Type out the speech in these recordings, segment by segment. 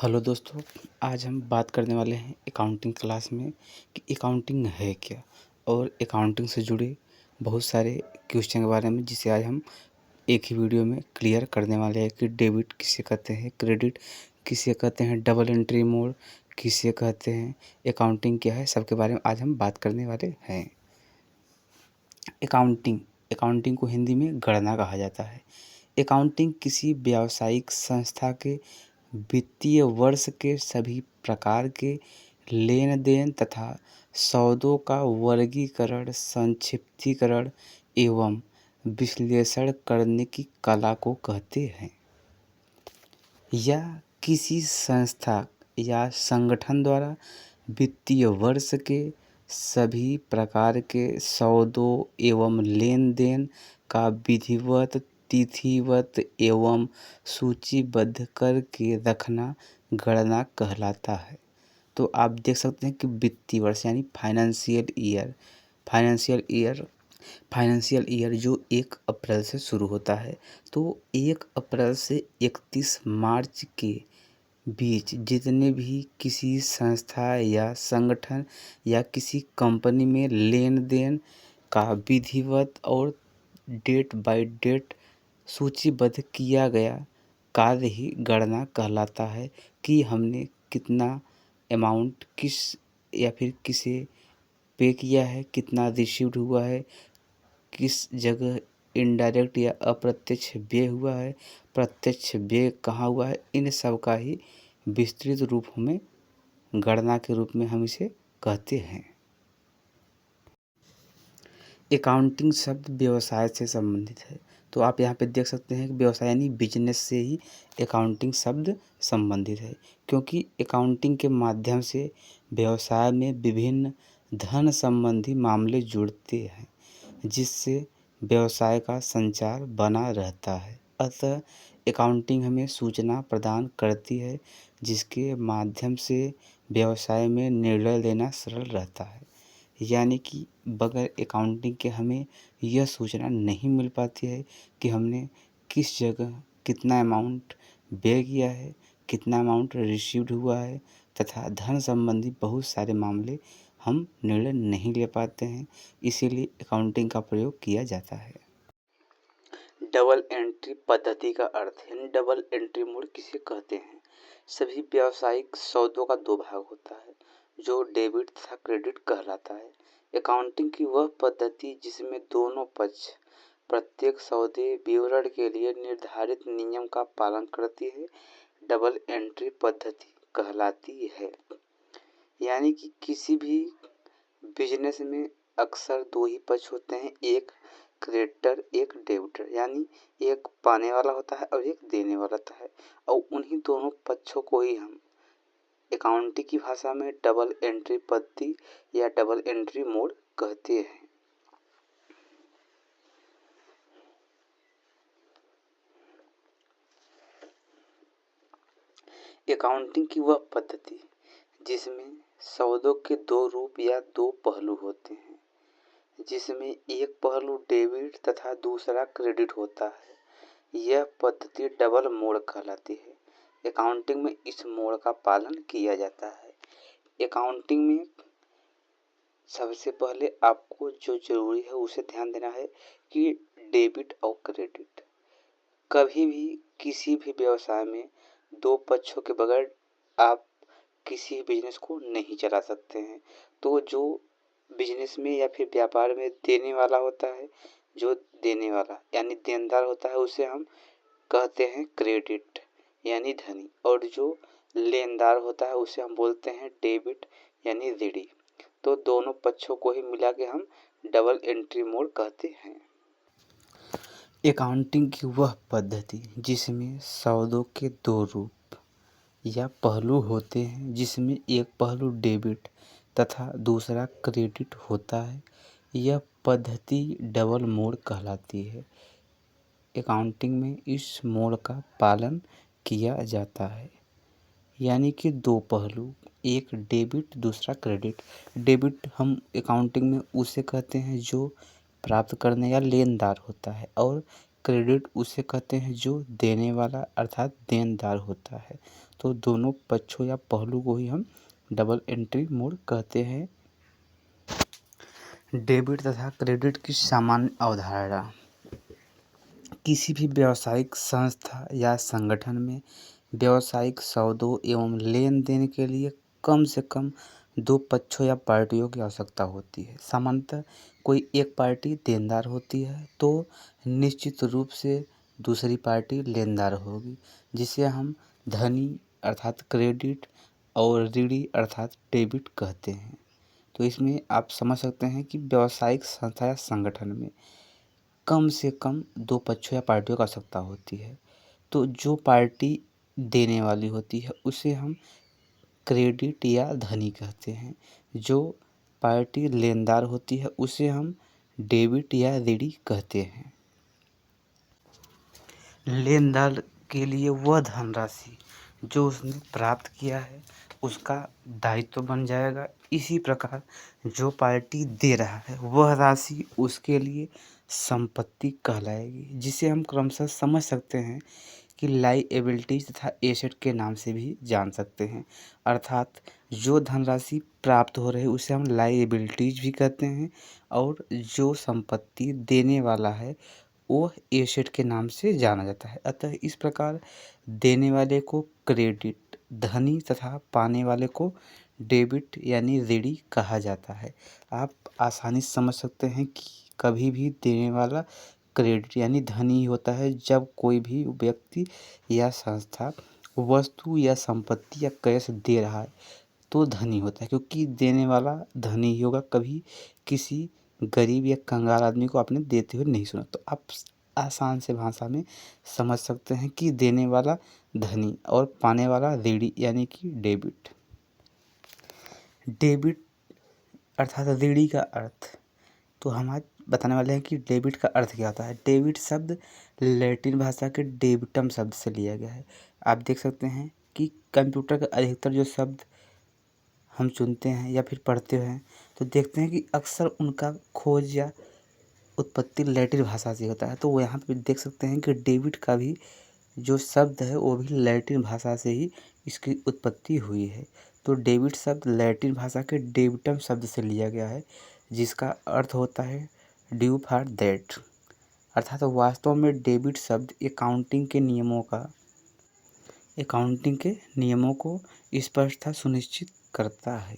Hello दोस्तों, आज हम बात करने वाले हैं अकाउंटिंग क्लास में कि अकाउंटिंग है क्या और अकाउंटिंग से जुड़े बहुत सारे क्वेश्चन के बारे में, जिसे आज हम एक ही वीडियो में क्लियर करने वाले हैं कि डेबिट किसे कहते हैं, क्रेडिट किसे कहते हैं, डबल एंट्री मोड किसे कहते हैं, अकाउंटिंग क्या है, सबके बारे में आज हम बात करने वाले हैं। अकाउंटिंग को हिंदी में गणना कहा जाता है। अकाउंटिंग किसी व्यावसायिक संस्था के वित्तीय वर्ष के सभी प्रकार के लेन देन तथा सौदों का वर्गीकरण, संक्षिप्तीकरण एवं विश्लेषण करने की कला को कहते हैं। या किसी संस्था या संगठन द्वारा वित्तीय वर्ष के सभी प्रकार के सौदों एवं लेन देन का विधिवत, तिथिवत एवं सूचीबद्ध करके रखना गणना कहलाता है। तो आप देख सकते हैं कि वित्तीय वर्ष यानी फाइनेंशियल ईयर जो 1 अप्रैल से शुरू होता है, तो 1 अप्रैल से 31 मार्च के बीच जितने भी किसी संस्था या संगठन या किसी कंपनी में लेन देन का विधिवत और डेट बाय डेट सूचीबद्ध किया गया कार्य ही गणना कहलाता है कि हमने कितना अमाउंट किस या फिर किसे पे किया है, कितना रिसीव्ड हुआ है, किस जगह इनडायरेक्ट या अप्रत्यक्ष व्यय हुआ है, प्रत्यक्ष व्यय कहाँ हुआ है, इन सब का ही विस्तृत रूप में गणना के रूप में हम इसे कहते हैं। अकाउंटिंग शब्द व्यवसाय से संबंधित है, तो आप यहाँ पे देख सकते हैं कि व्यवसाय यानी बिजनेस से ही अकाउंटिंग शब्द संबंधित है, क्योंकि अकाउंटिंग के माध्यम से व्यवसाय में विभिन्न धन संबंधी मामले जुड़ते हैं, जिससे व्यवसाय का संचार बना रहता है। अतः अकाउंटिंग हमें सूचना प्रदान करती है, जिसके माध्यम से व्यवसाय में निर्णय लेना सरल रहता है। यानी कि बगैर अकाउंटिंग के हमें यह सूचना नहीं मिल पाती है कि हमने किस जगह कितना अमाउंट व्यय किया है, कितना अमाउंट रिसीव्ड हुआ है, तथा धन संबंधी बहुत सारे मामले हम निर्णय नहीं ले पाते हैं। इसीलिए अकाउंटिंग का प्रयोग किया जाता है। डबल एंट्री पद्धति का अर्थ है, डबल एंट्री मोड किसे कहते हैं? सभी व्यावसायिक सौदों का 2 भाग होता है, जो डेबिट तथा क्रेडिट कहलाता है। अकाउंटिंग की वह पद्धति जिसमें दोनों पक्ष प्रत्येक सौदे विवरण के लिए निर्धारित नियम का पालन करती है, डबल एंट्री पद्धति कहलाती है। यानी कि किसी भी बिजनेस में अक्सर 2 ही पक्ष होते हैं, एक क्रेडिटर, एक डेबिटर, यानी एक पाने वाला होता है और एक देने वाला होता है, और उन्हीं दोनों पक्षों को ही हम अकाउंटिंग की भाषा में डबल एंट्री पद्धति या डबल एंट्री मोड कहते हैं। अकाउंटिंग की वह पद्धति जिसमें सौदों के 2 रूप या 2 पहलू होते हैं, जिसमें एक पहलू डेबिट तथा दूसरा क्रेडिट होता है, यह पद्धति डबल मोड कहलाती है। अकाउंटिंग में इस मोड का पालन किया जाता है। अकाउंटिंग में सबसे पहले आपको जो जरूरी है उसे ध्यान देना है कि डेबिट और क्रेडिट कभी भी किसी भी व्यवसाय में 2 पक्षों के बगैर आप किसी बिजनेस को नहीं चला सकते हैं। तो जो बिजनेस में या फिर व्यापार में देने वाला होता है, जो देने वाला यानी देनदार होता है, उसे हम कहते हैं क्रेडिट यानी धनी, और जो लेनदार होता है उसे हम बोलते हैं डेबिट यानी ऋणी। तो दोनों पक्षों को ही मिला के हम डबल एंट्री मोड कहते हैं। अकाउंटिंग की वह पद्धति जिसमें सौदों के 2 रूप या पहलू होते हैं, जिसमें एक पहलू डेबिट तथा दूसरा क्रेडिट होता है, यह पद्धति डबल मोड कहलाती है। अकाउंटिंग में इस मोड का पालन किया जाता है। यानी कि 2 पहलू, एक डेबिट दूसरा क्रेडिट। डेबिट हम अकाउंटिंग में उसे कहते हैं जो प्राप्त करने या लेनदार होता है, और क्रेडिट उसे कहते हैं जो देने वाला अर्थात देनदार होता है। तो दोनों पक्षों या पहलू को ही हम डबल एंट्री मोड कहते हैं। डेबिट तथा क्रेडिट की सामान्य अवधारणा। किसी भी व्यावसायिक संस्था या संगठन में व्यावसायिक सौदों एवं लेन देन के लिए कम से कम दो पक्षों या पार्टियों की आवश्यकता होती है। सामान्यतः कोई एक पार्टी देनदार होती है तो निश्चित रूप से दूसरी पार्टी लेनदार होगी, जिसे हम धनी अर्थात क्रेडिट और ऋणी अर्थात डेबिट कहते हैं। तो इसमें आप समझ सकते हैं कि व्यावसायिक संस्था या संगठन में कम से कम दो पक्षों या पार्टियों की आवश्यकता होती है। तो जो पार्टी देने वाली होती है उसे हम क्रेडिट या धनी कहते हैं। जो पार्टी लेनदार होती है उसे हम डेबिट या ऋणी कहते हैं। लेनदार के लिए वह धनराशि जो उसने प्राप्त किया है उसका दायित्व बन जाएगा। इसी प्रकार जो पार्टी दे रहा है वह राशि उसके लिए संपत्ति कहलाएगी, जिसे हम क्रमशः समझ सकते हैं कि लायबिलिटीज तथा एसेट के नाम से भी जान सकते हैं। अर्थात जो धनराशि प्राप्त हो रही है उसे हम लायबिलिटीज भी कहते हैं और जो संपत्ति देने वाला है वो एसेट के नाम से जाना जाता है। अतः इस प्रकार देने वाले को क्रेडिट धनी तथा पाने वाले को डेबिट यानी ऋणी कहा जाता है। आप आसानी से समझ सकते हैं कि कभी भी देने वाला क्रेडिट यानी धनी ही होता है जब कोई भी व्यक्ति या संस्था वस्तु या संपत्ति या कैश दे रहा है तो धनी होता है, क्योंकि देने वाला धनी ही होगा। कभी किसी गरीब या कंगाल आदमी को आपने देते हुए नहीं सुना। तो आप आसान से भाषा में समझ सकते हैं कि देने वाला धनी और पाने वाला ऋणी यानी कि डेबिट। डेबिट अर्थात ऋणी का अर्थ तो हम आज बताने वाले हैं कि डेबिट का अर्थ क्या होता है। डेबिट शब्द लैटिन भाषा के डेबिटम शब्द से लिया गया है। आप देख सकते हैं कि कंप्यूटर का अधिकतर जो शब्द हम चुनते हैं या फिर पढ़ते हैं तो देखते हैं कि अक्सर उनका खोज या उत्पत्ति लैटिन भाषा से होता है। तो यहाँ पे देख सकते हैं कि डेबिट का भी जो शब्द है वो भी लैटिन भाषा से ही इसकी उत्पत्ति हुई है। तो डेबिट शब्द लैटिन भाषा के डेबिटम शब्द से लिया गया है, जिसका अर्थ होता है ड्यू फॉर दैट। अर्थात वास्तव में डेबिट शब्द अकाउंटिंग के नियमों को स्पष्टता सुनिश्चित करता है।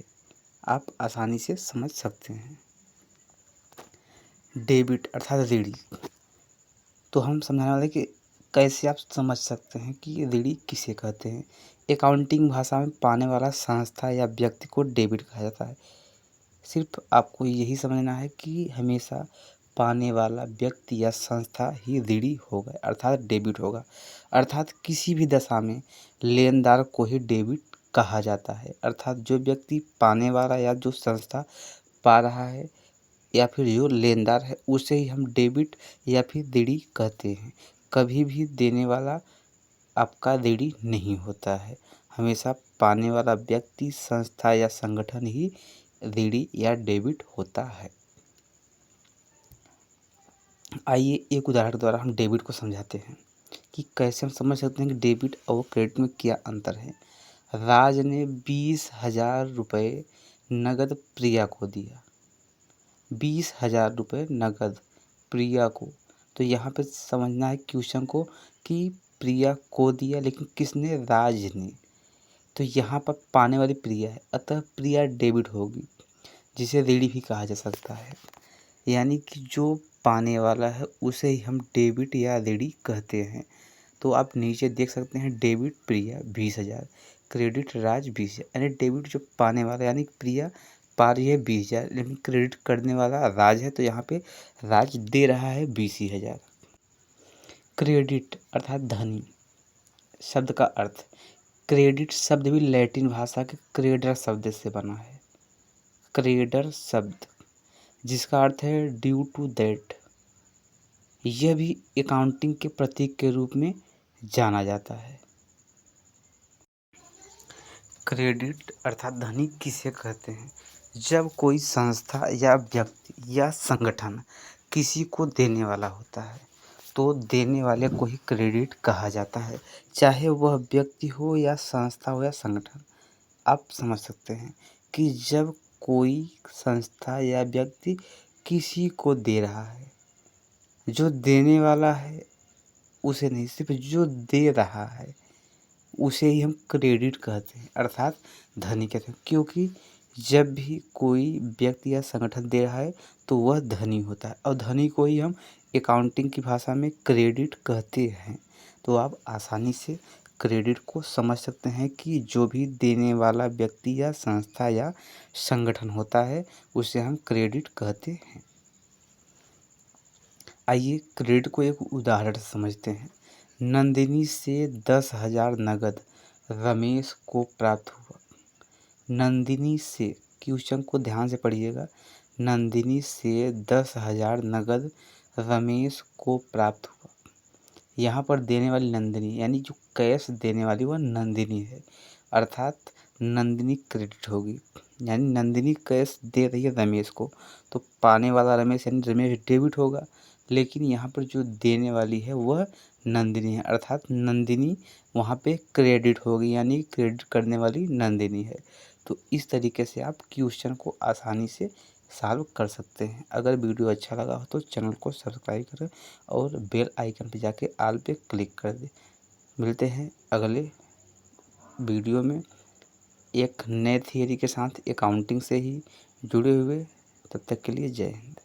आप आसानी से समझ सकते हैं। डेबिट अर्थात ऋणी तो हम समझाने वाले कि कैसे आप समझ सकते हैं कि ऋणी किसे कहते हैं। अकाउंटिंग भाषा में पाने वाला संस्था या व्यक्ति को डेबिट कहा जाता है। सिर्फ आपको यही समझना है कि हमेशा पाने वाला व्यक्ति या संस्था ही ऋणी होगा अर्थात डेबिट होगा। अर्थात किसी भी दशा में लेनदार को ही डेबिट कहा जाता है। अर्थात जो व्यक्ति पाने वाला या जो संस्था पा रहा है या फिर जो लेनदार है उसे ही हम डेबिट या फिर ऋणी कहते हैं। कभी भी देने वाला आपका ऋणी नहीं होता है, हमेशा पाने वाला व्यक्ति संस्था या संगठन ही ऋणी या डेबिट होता है। आइए एक उदाहरण द्वारा हम डेबिट को समझाते हैं कि कैसे हम समझ सकते हैं कि डेबिट और क्रेडिट में क्या अंतर है। राज ने 20,000 रुपये नगद प्रिया को दिया। 20,000 रुपये नगद प्रिया को। तो यहाँ पे समझना है क्वेश्चन को कि प्रिया को दिया, लेकिन किसने? राज ने। तो यहाँ पर पाने वाली प्रिया है, अतः प्रिया डेबिट होगी, जिसे ऋणी भी कहा जा सकता है। यानी कि जो पाने वाला है उसे ही हम डेबिट या ऋणी कहते हैं। तो आप नीचे देख सकते हैं डेबिट प्रिया 20,000, क्रेडिट राज 20,000। यानी डेबिट जो पाने वाला यानी प्रिया पा रही है 20,000, लेकिन क्रेडिट करने वाला राज है, तो यहाँ पे राज दे रहा है 20,000। क्रेडिट अर्थात धनी शब्द का अर्थ। क्रेडिट शब्द भी लैटिन भाषा के क्रेडर शब्द से बना है। क्रेडर शब्द जिसका अर्थ है ड्यू टू दैट। यह भी अकाउंटिंग के प्रतीक के रूप में जाना जाता है। क्रेडिट अर्थात धनी किसे कहते हैं? जब कोई संस्था या व्यक्ति या संगठन किसी को देने वाला होता है तो देने वाले को ही क्रेडिट कहा जाता है, चाहे वह व्यक्ति हो या संस्था हो या संगठन। आप समझ सकते हैं कि जब कोई संस्था या व्यक्ति किसी को दे रहा है, जो देने वाला है उसे नहीं, सिर्फ जो दे रहा है उसे ही हम क्रेडिट कहते हैं, अर्थात धनी कहते हैं। क्योंकि जब भी कोई व्यक्ति या संगठन दे रहा है तो वह धनी होता है, और धनी को ही हम अकाउंटिंग की भाषा में क्रेडिट कहते हैं। तो आप आसानी से क्रेडिट को समझ सकते हैं कि जो भी देने वाला व्यक्ति या संस्था या संगठन होता है उसे हम क्रेडिट कहते हैं। आइए क्रेडिट को एक उदाहरण से समझते हैं। नंदिनी से 10,000 नगद रमेश को प्राप्त हुआ। नंदिनी से, क्वेश्चन को ध्यान से पढ़िएगा। नंदिनी से 10,000 नगद रमेश को प्राप्त हुआ। यहाँ पर देने वाली नंदिनी यानी जो कैश देने वाली वह नंदिनी है, अर्थात नंदिनी क्रेडिट होगी। यानी नंदिनी कैश दे रही है रमेश को, तो पाने वाला रमेश यानी रमेश डेबिट होगा, लेकिन यहाँ पर जो देने वाली है वह नंदिनी है, अर्थात नंदिनी वहाँ पे क्रेडिट होगी, यानी क्रेडिट करने वाली नंदिनी है। तो इस तरीके से आप क्वेश्चन को आसानी से सॉल्व कर सकते हैं। अगर वीडियो अच्छा लगा हो तो चैनल को सब्सक्राइब करें और बेल आइकन पे जाके ऑल पे क्लिक कर दें। मिलते हैं अगले वीडियो में एक नए थियरी के साथ, अकाउंटिंग से ही जुड़े हुए। तब तक के लिए जय हिंद।